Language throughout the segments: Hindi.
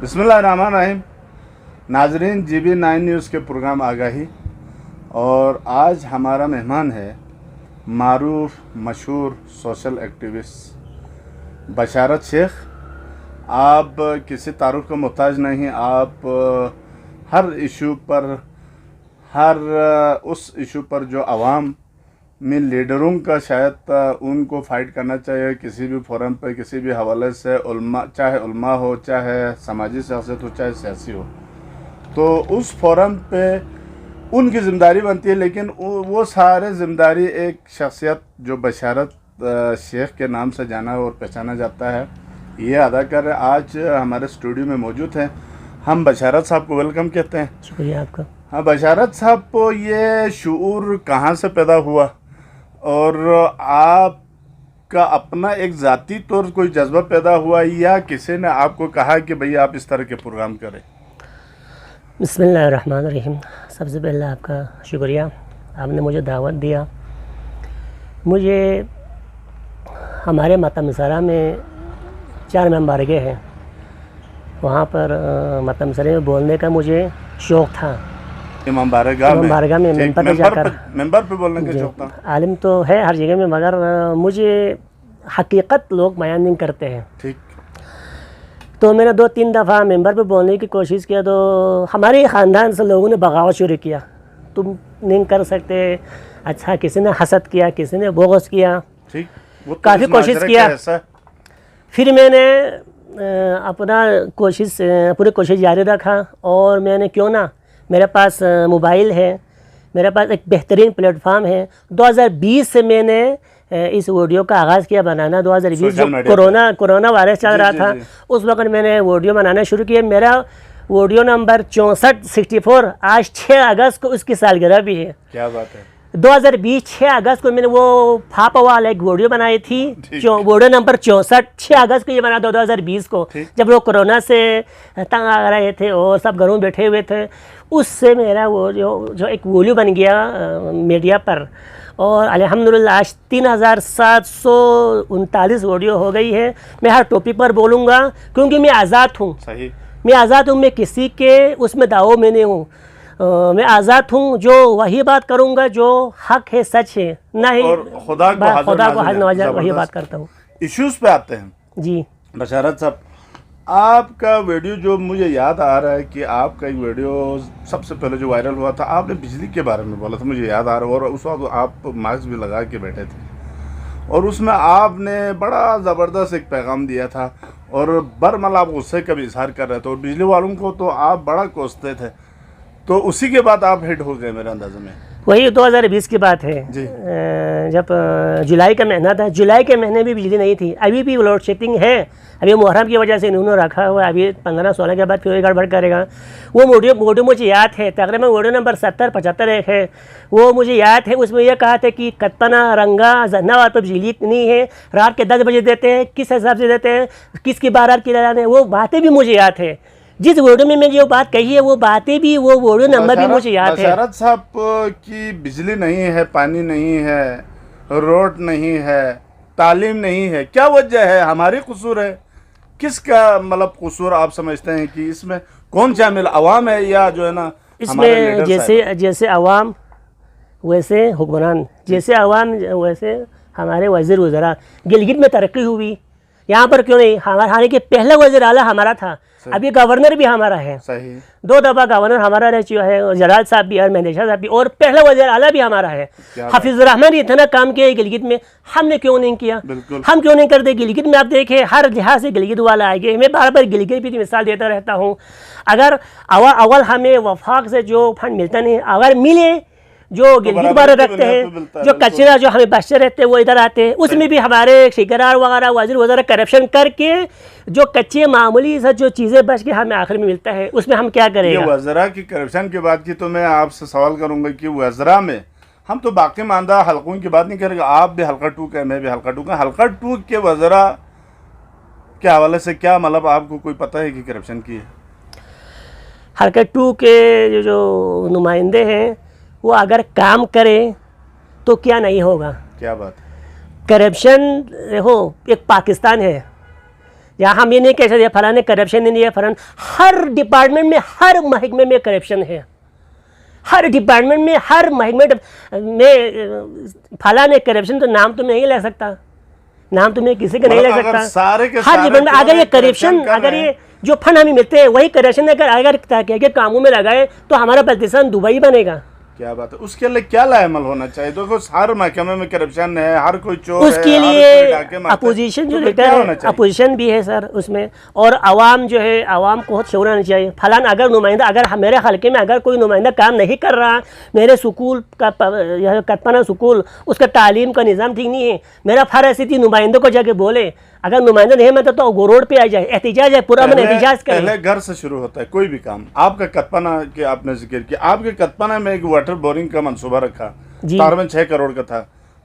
बिस्मिल्लाहिर्रहमानिर्रहीम। नाजरीन, GB9 न्यूज़ के प्रोग्राम आगाही और आज हमारा मेहमान है मारूफ मशहूर सोशल एक्टिविस्ट बशारत शेख। आप किसी तारुफ का मोहताज नहीं। आप हर इशू पर, उस इशू पर जो आवाम में लीडरों का शायद उनको फाइट करना चाहिए किसी भी फोरम पर, किसी भी हवाले से, चाहे उल्मा हो, चाहे समाजी शख्सियत हो, चाहे सियासी हो, तो उस फोरम पे उनकी ज़िम्मेदारी बनती है। लेकिन वो सारे ज़िम्मेदारी एक शख्सियत जो बशारत शेख के नाम से जाना और पहचाना जाता है, ये अदा कर आज हमारे स्टूडियो में मौजूद हैं। हम बशारत साहब को वेलकम कहते हैं। शुक्रिया आपका। हाँ बशारत साहब, को ये शऊर कहाँ से पैदा हुआ और आपका अपना एक ज़ाती तौर कोई जज्बा पैदा हुआ या किसी ने आपको कहा कि भई आप इस तरह के प्रोग्राम करें? बिस्मिल्लाहिर्रहमानिर्रहीम। सबसे पहले आपका शुक्रिया, आपने मुझे दावत दिया। मुझे हमारे मातमसरा में 4 मेंबरगे हैं, वहाँ पर मातमसरे में बोलने का मुझे शौक़ था। इमाम बारगाह में मेंबर पे जाकर मेंबर पे बोलने का शौक़ था। आलिम तो है हर जगह में, मगर मुझे हकीकत लोग बयान नहीं करते हैं। ठीक। तो मैंने 2-3 दफ़ा मेंबर पे बोलने की कोशिश किया, तो हमारे ख़ानदान से लोगों ने बगावत शुरू किया, तुम नहीं कर सकते। अच्छा, किसी ने हसद किया, किसी ने बोगस किया। ठीक। काफ़ी कोशिश किया। फिर मैंने अपनी कोशिश जारी रखा और मैंने क्यों ना, मेरे पास मोबाइल है, मेरे पास एक बेहतरीन प्लेटफार्म है। 2020 से मैंने इस वीडियो का आगाज़ किया बनाना। 2020 जो कोरोना वायरस चल रहा था, उस वक्त मैंने वीडियो बनाना शुरू किया। मेरा वीडियो नंबर 6464 आज 6 अगस्त को उसकी सालगिरह भी है। क्या बात है। 2020 6 अगस्त को मैंने वो फापा वाला एक वीडियो बनाई थी, वीडियो नंबर 64, 6 अगस्त को ये बना था 2020 को, जब लोग कोरोना से तंग आ रहे थे और सब घरों में बैठे हुए थे। उससे मेरा वो जो एक वीडियो बन गया मीडिया पर, और अल्हम्दुलिल्लाह आज 3739 वीडियो हो गई है। मैं हर टॉपिक पर बोलूँगा क्योंकि मैं आज़ाद हूँ। सही। मैं आज़ाद हूँ, मैं किसी के उसमें दावों में नहीं हूँ। मैं आज़ाद हूँ, जो वही बात करूँगा जो हक है, सच है, ना ही खुदा को हाज़िर नवाज़िर, वही बात करता हूँ। इश्यूज़ पे आते हैं जी बशारत साहब। आपका वीडियो जो मुझे याद आ रहा है कि आपका एक वीडियो सबसे पहले जो वायरल हुआ था, आपने बिजली के बारे में बोला था, मुझे याद आ रहा है। और उस वक्त आप मास्क भी लगा के बैठे थे और उसमें आपने बड़ा ज़बरदस्त एक पैगाम दिया था और बरमल आप गुस्से का भी इजहार कर रहे थे और बिजली वालों को तो आप बड़ा कोसते थे। तो उसी के बाद आप हिट हो गए मेरे अंदाजे में। वही 2020 की बात है जी। जब जुलाई का महीना था। जुलाई के महीने भी बिजली नहीं थी, अभी भी लोड शेडिंग है। अभी मुहर्रम की वजह से इन्होंने रखा हुआ है, अभी 15-16 के बाद फिर गड़बड़ करेगा। वो वीडियो मुझे याद है, तकरीबन वीडियो नंबर 70-75 एक है, वो मुझे याद है। उसमें यह कहा था कि कत्तना रंगा जन्नावार पर बिजली नहीं है, रात के 10 बजे देते हैं, किस हिसाब से देते हैं, किसकी बारात की है, वो बातें भी मुझे याद है। जिस वीडियो में मैंने जो बात कही है वो बातें भी, वो वीडियो नंबर भी मुझे याद है। बशारत साहब की बिजली नहीं है, पानी नहीं है, रोड नहीं है, तालीम नहीं है, क्या वजह है? हमारी कसूर है? किसका मतलब कसूर आप समझते हैं कि इसमें कौन शामिल, अवाम है या जो है ना इसमें? जैसे अवाम वैसे हुक्मरान, जैसे अवाम वैसे हमारे वज़ीर वज़रा। गिलगित में तरक्की हुई, यहाँ पर क्यों नहीं? हालांकि कि पहला वज़ीर आला हमारा था, अभी गवर्नर भी हमारा है। सही। 2 दफ़ा गवर्नर हमारा रह चुका है, जलाल साहब भी और महेंद्र साहब भी, और पहला वज़ीर आला भी हमारा है। हफीज़ुर रहमान ने इतना काम किया है गिलगित में, हमने क्यों नहीं किया? हम क्यों नहीं करते? गिलगित में आप देखें हर लिहाज से गिलगित वाला आएंगे। मैं बार बार गिलगित भी मिसाल देता रहता हूँ। अगर अवल हमें वफाक से जो फंड मिलता नहीं, अगर मिले जो गिलगित वाले रखते हैं, जो कचरा जो हमें बच्चे रहते हैं वो इधर आते हैं, उसमें भी हमारे ठेकेदार वगैरह वज़ीर वगैरह करप्शन करके जो कच्चे मामूली सा जो चीज़ें बच के हमें आखिर में मिलता है, उसमें हम क्या करेंगे? ये वज़रा की करप्शन की बात की तो मैं आपसे सवाल करूंगा कि वज़रा में हम तो बाकी मानदा हल्कों की बात नहीं करेंगे, आप भी हल्का 2 का, मैं भी हल्का 2 का। हल्का 2 के वज़रा के हवाले से क्या मतलब आपको कोई पता है कि करप्शन की है? हल्का 2 के जो नुमाइंदे हैं वो अगर काम करें तो क्या नहीं होगा? क्या बात है? करप्शन हो, एक पाकिस्तान है, यहाँ हम ये नहीं कह सकते फलाने करप्शन नहीं है, फलान हर डिपार्टमेंट में, हर महकमे में करप्शन है, हर डिपार्टमेंट में, हर महकमे में फलाने करप्शन, तो नाम तो मैं नहीं ले सकता, नाम तो मैं किसी का नहीं ले सकता। सारे के हर डिपार्टमेंट में अगर ये करप्शन, अगर ये जो फंड हमें मिलते हैं वही करप्शन अगर कामों में लगाए तो हमारा पाकिस्तान दुबई बनेगा। क्या बात है, उसके लिए क्या लाएमल होना चाहिए? देखो हर महकमे में करप्शन है, हर कोई चोर उसके है, लिए डाके मारते हैं। अपोजिशन जो तो लीडर क्या है, होना चाहिए? अपोजिशन भी है सर उसमें, और आवाम जो है, आवाम को बहुत शऊर आना चाहिए। फलान अगर नुमाइंदा, अगर मेरे हल्के में अगर कोई नुमाइंदा काम नहीं कर रहा, मेरे स्कूल का यह कतपना स्कूल, उसका तालीम का निज़ाम ठीक नहीं है, मेरा फ़र्ज़ है कि नुमाइंदों को जाके बोले, अगर नुमाइंदा नहीं मैं तो वो रोड पे आ जाए, एहतिजाज है पूरा, मैंने एहतिजाज करें। पहले घर से शुरू होता है कोई भी काम। आपका कतपना के आपने जिक्र किया, आपके कतपना में एक वाटर बोरिंग का मंसूबा रखा, तकरीबन 6 करोड़ का था।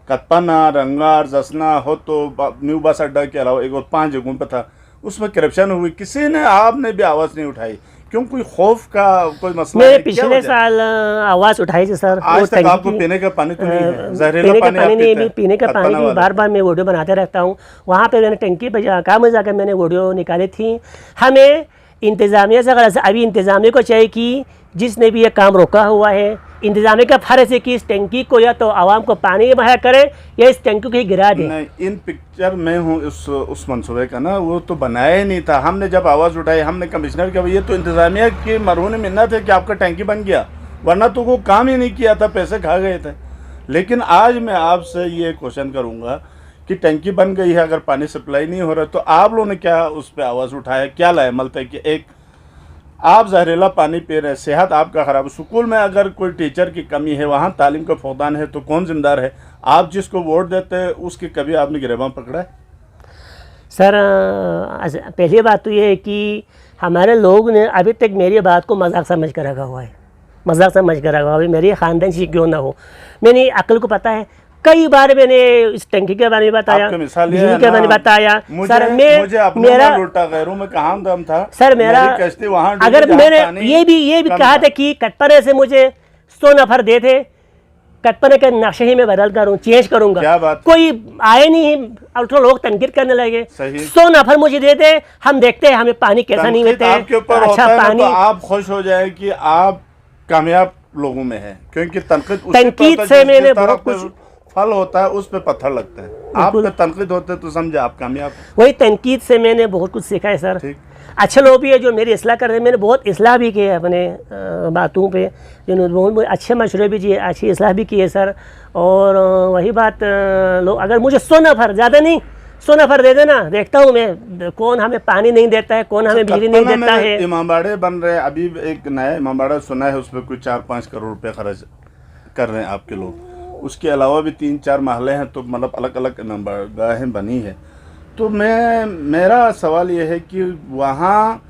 कतपना, रंगार, जसना हो तो न्यू बस अड्डा के अलावा एक और 5 जगहों पर था, उसमें करप्शन हुई, किसी ने, आपने भी आवाज़ नहीं उठाई, क्यों? कोई खौफ का कोई मसला? मैं पिछले साल आवाज़ उठाई थी सर। आज तक आपको पीने का पानी तो नहीं है, जहरीला पीने का पानी पानी नहीं, आप पीने का पानी की बार बार मैं वीडियो बनाते रहता हूँ। वहाँ पे मैंने टंकी पे काम में जाकर मैंने वीडियो निकाली थी। हमें इंतज़ामिया से गलत, अभी इंतज़ामिया को चाहिए कि जिसने भी ये काम रोका हुआ है, इंतज़ामिया का फ़र्ज़ है कि इस टंकी को या तो आवाम को पानी मुहैया करे या इस टंकी को ही गिरा दे। नहीं, इन पिक्चर में हूँ उस मंसूबे का ना, वो तो बनाया ही नहीं था। हमने जब आवाज़ उठाई, हमने कमिश्नर का, ये तो इंतज़ामिया की मरहून मिन्नत है कि आपका टंकी बन गया, वरना तो वो काम ही नहीं किया था, पैसे खा गए थे। लेकिन आज मैं आपसे ये क्वेश्चन करूँगा कि टंकी बन गई है, अगर पानी सप्लाई नहीं हो रहा, तो आप लोगों ने क्या उस पर आवाज़ उठाया? क्या लाएमल था कि एक आप जहरीला पानी पी रहे हैं, सेहत आपका ख़राब, स्कूल में अगर कोई टीचर की कमी है, वहाँ तालीम का फौदान है, तो कौन जिम्मेदार है? आप जिसको वोट देते हैं उसकी कभी आपने गिरबान पकड़ा है? सर पहली बात तो ये है कि हमारे लोग ने अभी तक मेरी बात को मजाक समझ कर रखा हुआ है, मजाक समझ कर रखा हुआ है। मेरी ख़ानदान से क्यों ना हो, मैंने अक्ल को पता है, कई बार मैंने इस टंकी के बारे में बताया, बिजली के बारे में बताया। सर मेरा लुटा गैरों में कहाँ दम था सर, मेरा अगर मैंने ये भी कहा था कि कटपने से मुझे 100 नफर दे थे, कटपने के नक्शे ही मैं बदल करूँ, चेंज करूँगा। क्या बात? कोई आए नहीं, अल्ट्रा लोग तनकीद करने लगे। 100 नफर मुझे दे दे, हम देखते हैं हमें पानी कैसा नहीं मिलता है, अच्छा पानी। तो आप खुश हो जाए कि आप कामयाब लोगों में हैं, क्योंकि तनकीद से मैंने बहुत कुछ, फल होता है उस पे पत्थर लगते हैं, आप पे तनकीद होते तो समझे आप कामयाब। वही तनकीद से मैंने बहुत कुछ सीखा है सर। अच्छे लोग भी है जो मेरी इसलाह कर रहे हैं, मैंने बहुत इसलाह भी की है अपने बातों पे, जिन्होंने अच्छे मशवरे भी दिए, अच्छी इसलाह भी की है सर। और वही बात, लोग अगर मुझे 100 नफर, ज़्यादा नहीं, 100 नफर दे देना, देखता हूँ मैं कौन हमें पानी नहीं देता है, कौन हमें बिजली नहीं देता है। इमामबाड़े बन रहे हैं, अभी एक नया इमामबाड़ा सुना है, उस पर कुछ 4-5 करोड़ रुपये खर्च कर रहे हैं आपके लोग। उसके अलावा भी 3-4 महल्ले हैं, तो मतलब अलग अलग इमामबाड़ें बनी है। तो मेरा सवाल ये है कि वहाँ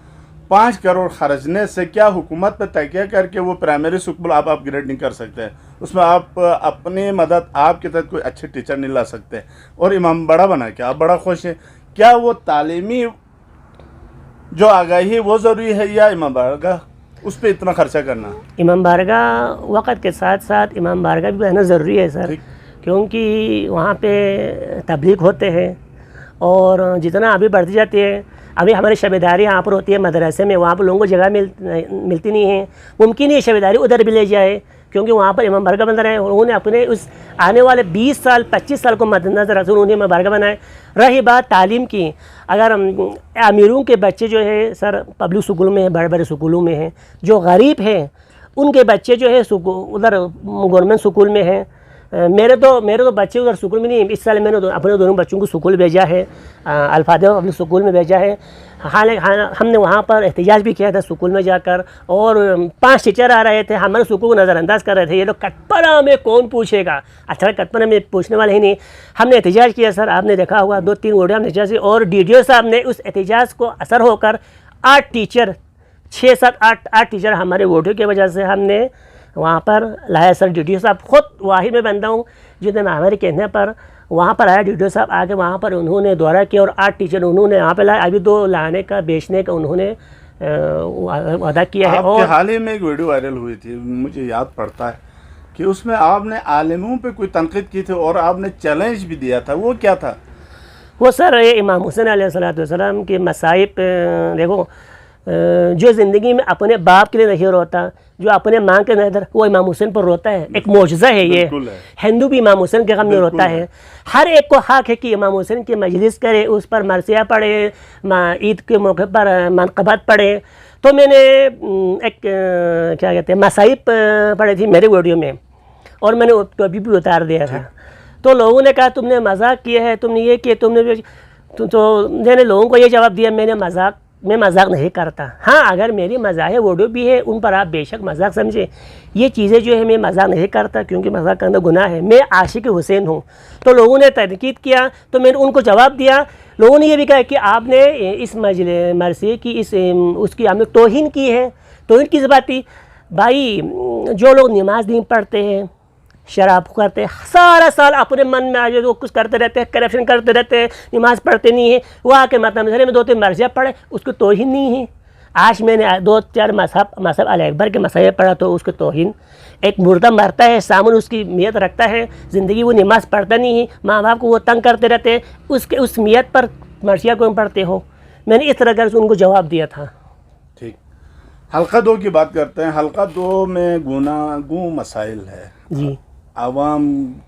5 करोड़ खर्चने से क्या हुकूमत पे तकिया करके वो प्राइमरी स्कूल आप अपग्रेड नहीं कर सकते हैं? उसमें आप अपनी मदद, आपके तहत कोई अच्छे टीचर नहीं ला सकते, और इमामबाड़ा बना के आप बड़ा खुश हैं। क्या वो तालीमी जो आगाही है वो ज़रूरी है, या इमामबाड़ा उस पर इतना खर्चा करना? इमामबाड़ा वक़्त के साथ साथ इमामबाड़ा भी रहना ज़रूरी है सर, क्योंकि वहाँ पे तबलीग होते हैं, और जितना अभी बढ़ती जाती है, अभी हमारी शबेदारी यहाँ पर होती है मदरसे में, वहाँ पर लोगों को जगह मिलती नहीं है। मुमकिन है शबेदारी उधर भी ले जाए, क्योंकि वहाँ पर इमामबाड़ा बन रहे हैं। उन्होंने अपने उस आने वाले 20 साल 25 साल को मद्देनज़र रखते उन्होंने इमामबाड़ा बनाए। रही बात तालीम की, अगर अमीरों के बच्चे जो है सर पब्लिक स्कूलों में हैं, बड़े बड़े स्कूलों में हैं, जो गरीब हैं उनके बच्चे जो है उधर गवर्नमेंट स्कूल में हैं। मेरे तो बच्चे उधर स्कूल में नहीं, इस साल मैंने अपने दोनों बच्चों को स्कूल भेजा है, अल्फादा पब्लिक स्कूल में भेजा है। हमने वहाँ पर एहतजाज भी किया था स्कूल में जाकर, और 5 टीचर आ रहे थे, हमारे स्कूल को नज़रअंदाज कर रहे थे, ये लोग कटपना में कौन पूछेगा, अच्छा कटपना में पूछने वाले ही नहीं। हमने एहतजाज किया सर, आपने देखा होगा 2-3 वीडियो हमने एहतजाज किया, और DDO साहब ने उस एहतजाज को असर होकर 8 टीचर, 6-7-8 टीचर हमारे वोटों की वजह से हमने वहाँ पर लाया सर। DDO साहब खुद वाहिद में बंदा हूँ, जितने हमारे कहने पर वहाँ पर आया DDO साहब, आके वहाँ पर उन्होंने दौरा किया, और 8 टीचर उन्होंने यहाँ पे लाए। अभी 2 लाने का, बेचने का उन्होंने वादा किया है। और हाल ही में एक वीडियो वायरल हुई थी, मुझे याद पड़ता है कि उसमें आपने आलिमों पे कोई तनकीद की थी, और आपने चैलेंज भी दिया था, वो क्या था? वो सर इमाम हुसैन अलैहिस्सलाम के मसाइब देखो, जो ज़िंदगी में अपने बाप के लिए नहीं रोता, जो अपने माँ के नजर, वो इमाम हुसैन पर रोता है। एक मौजज़ा है ये। हिंदू भी इमाम हुसैन के गम में रोता है। हर एक को हक है कि इमाम हुसैन की मजलिस करे, उस पर मरसिया पढ़े, ईद के मौके पर मनक़बत पढ़े। तो मैंने एक क्या कहते हैं मसाइब पढ़ी थी मेरे वीडियो में, और मैंने उसको अभी भी उतार दिया था। तो लोगों ने कहा तुमने मजाक किया है, तुमने ये किया, तुमने तो मैंने लोगों को ये जवाब दिया, मैं मजाक नहीं करता। हाँ, अगर मेरी मज़ाह वीडियो भी है, उन पर आप बेशक मजाक समझे। ये चीज़ें जो है मैं मजाक नहीं करता, क्योंकि मजाक करना गुनाह है। मैं आशिक हुसैन हूँ। तो लोगों ने तनकीद किया, तो मैंने उनको जवाब दिया। लोगों ने ये भी कहा कि आपने इस मरसी की उसकी आपने तौहीन की है। तौहीन किस बात की? भाई, जो लोग नमाज नहीं पढ़ते हैं, शराब करते हैं, सारा साल अपने मन में आ जाए वो कुछ करते रहते हैं, करप्शन करते रहते हैं, नमाज़ पढ़ते नहीं है, वो आके मतलब मसले में 2-3 मरसिया पढ़े, उसको तौहीन नहीं है। आज मैंने 2-4 मज़हब अल-अकबर के मसाइल पढ़ा, तो उसको तौहीन। एक मुर्दा मरता है, सामने उसकी मियत रखता है, ज़िंदगी वो नमाज़ पढ़ता नहीं है, माँ बाप को वो तंग करते रहते हैं, उसके उस मियत पर मरसिया क्यों पढ़ते हो? मैंने इस तरह से उनको जवाब दिया था। ठीक, हल्का 2 की बात करते हैं। हल्का 2 में गुनागू मसाइल है जी। आवाम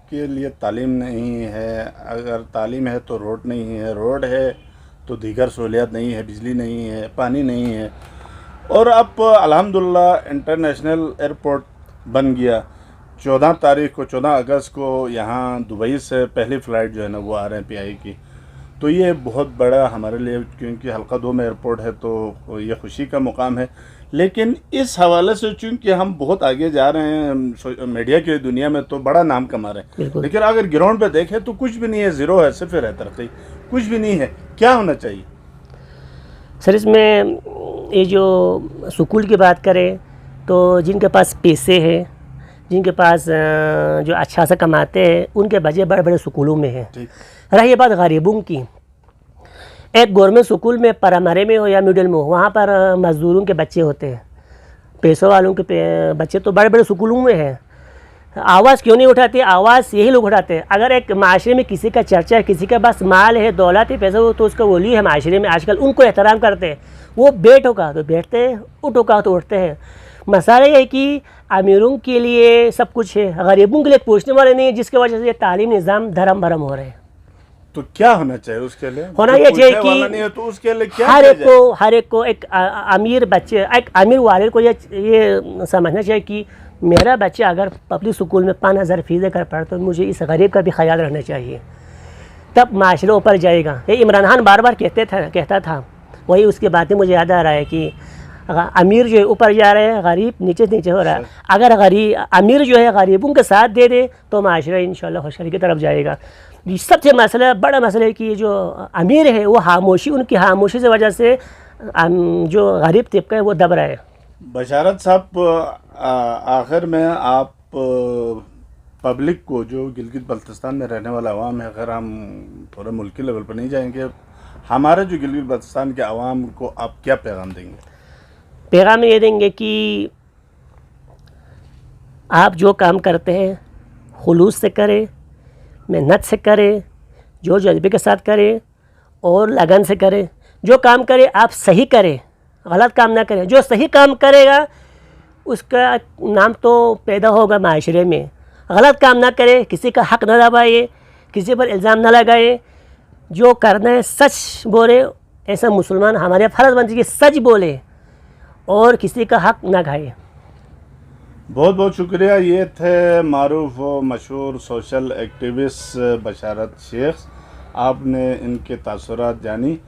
के लिए तालीम नहीं है, अगर तालीम है तो रोड नहीं है, रोड है तो दीगर सहूलियात नहीं है, बिजली नहीं है, पानी नहीं है। और अब अल्हम्दुलिल्लाह इंटरनेशनल एयरपोर्ट बन गया। 14 तारीख को, 14 अगस्त को यहाँ दुबई से पहली फ़्लाइट जो है ना वो आ रहे हैं PI की। तो ये बहुत बड़ा हमारे लिए, क्योंकि हल्का 2 में एयरपोर्ट है तो ये खुशी का मुकाम है। लेकिन इस हवाले से चूँकि हम बहुत आगे जा रहे हैं मीडिया की दुनिया में, तो बड़ा नाम कमा रहे हैं, लेकिन अगर ग्राउंड पे देखें तो कुछ भी नहीं है, ज़ीरो है, सिफर है, तरक्की कुछ भी नहीं है। क्या होना चाहिए सर इसमें? ये जो स्कूल की बात करें तो जिनके पास पैसे हैं, जिनके पास जो अच्छा सा कमाते हैं, उनके बच्चे बड़े बड़े स्कूलों में हैं। रही बात गरीबों की, एक गवर्नमेंट स्कूल में प्राइमरी में हो या मिडिल में हो, वहाँ पर मज़दूरों के बच्चे होते हैं, पैसों वालों के बच्चे तो बड़े बड़े स्कूलों में हैं। आवाज़ क्यों नहीं उठाते? आवाज़ यही लोग उठाते हैं। अगर एक माशरे में किसी का चर्चा है, किसी के पास माल है, दौलत है, पैसा हो, तो उसका वैल्यू है माशरे में। आजकल उनको एहतराम करते हैं। वो बैठो का तो बैठते हैं, उठो का तो उठते हैं। मसाला ये है कि अमीरों के लिए सब कुछ है, गरीबों के लिए पूछने वाले नहीं है, जिसकी वजह से ये तालीम निज़ाम धर्म भरम हो रहे हैं। तो क्या होना चाहिए उसके लिए? होना ये चाहिए कि तो उसके लिए क्या हर एक को एक अमीर बच्चे, एक अमीर वाले को ये समझना चाहिए कि मेरा बच्चा अगर पब्लिक स्कूल में 5000 फीस देकर पढ़ता, तो मुझे इस गरीब का भी ख्याल रखना चाहिए, तब माशरा ऊपर जाएगा। ये इमरान खान बार बार कहता था, वही उसकी बातें मुझे याद आ रहा है कि अमीर जो है ऊपर जा रहे हैं, गरीब नीचे हो रहा है। अगर अमीर जो है गरीबों के साथ दे दे तो माशरा इंशाल्लाह खुशहाली की तरफ जाएगा। सबसे मसला, बड़ा मसला है कि जो अमीर है वो खामोशी, उनकी खामोशी से वजह से जो गरीब तबका है वो दब रहा है। बशारत साहब, आखिर में आप पब्लिक को, जो गिलगित बल्तिस्तान में रहने वाला अवाम है, अगर हम पूरे मुल्क के लेवल पर नहीं जाएंगे, हमारे जो गिलगित बल्तिस्तान के अवाम को आप क्या पैगाम देंगे? पैगाम ये देंगे कि आप जो काम करते हैं खुलूस से करें, मेहनत से करें, जो जज्बे के साथ करें और लगन से करें। जो काम करें आप सही करें, गलत काम ना करें। जो सही काम करेगा उसका नाम तो पैदा होगा माशरे में। गलत काम ना करें, किसी का हक ना दबाइए, किसी पर इल्ज़ाम ना लगाए। जो करना है सच बोले, ऐसा मुसलमान हमारे फ़र्ज़ बनती है कि सच बोले और किसी का हक ना खाए। बहुत बहुत शुक्रिया। ये थे मारूफ व मशहूर सोशल एक्टिविस्ट बशारत शेख। आपने इनके तासुरात जानी।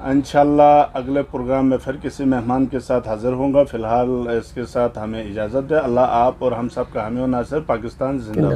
इंशाल्लाह अगले प्रोग्राम में फिर किसी मेहमान के साथ हाज़िर होंगे। फ़िलहाल इसके साथ हमें इजाज़त है। अल्लाह आप और हम सब का हामी और नासिर। पाकिस्तान जिंदाबाद।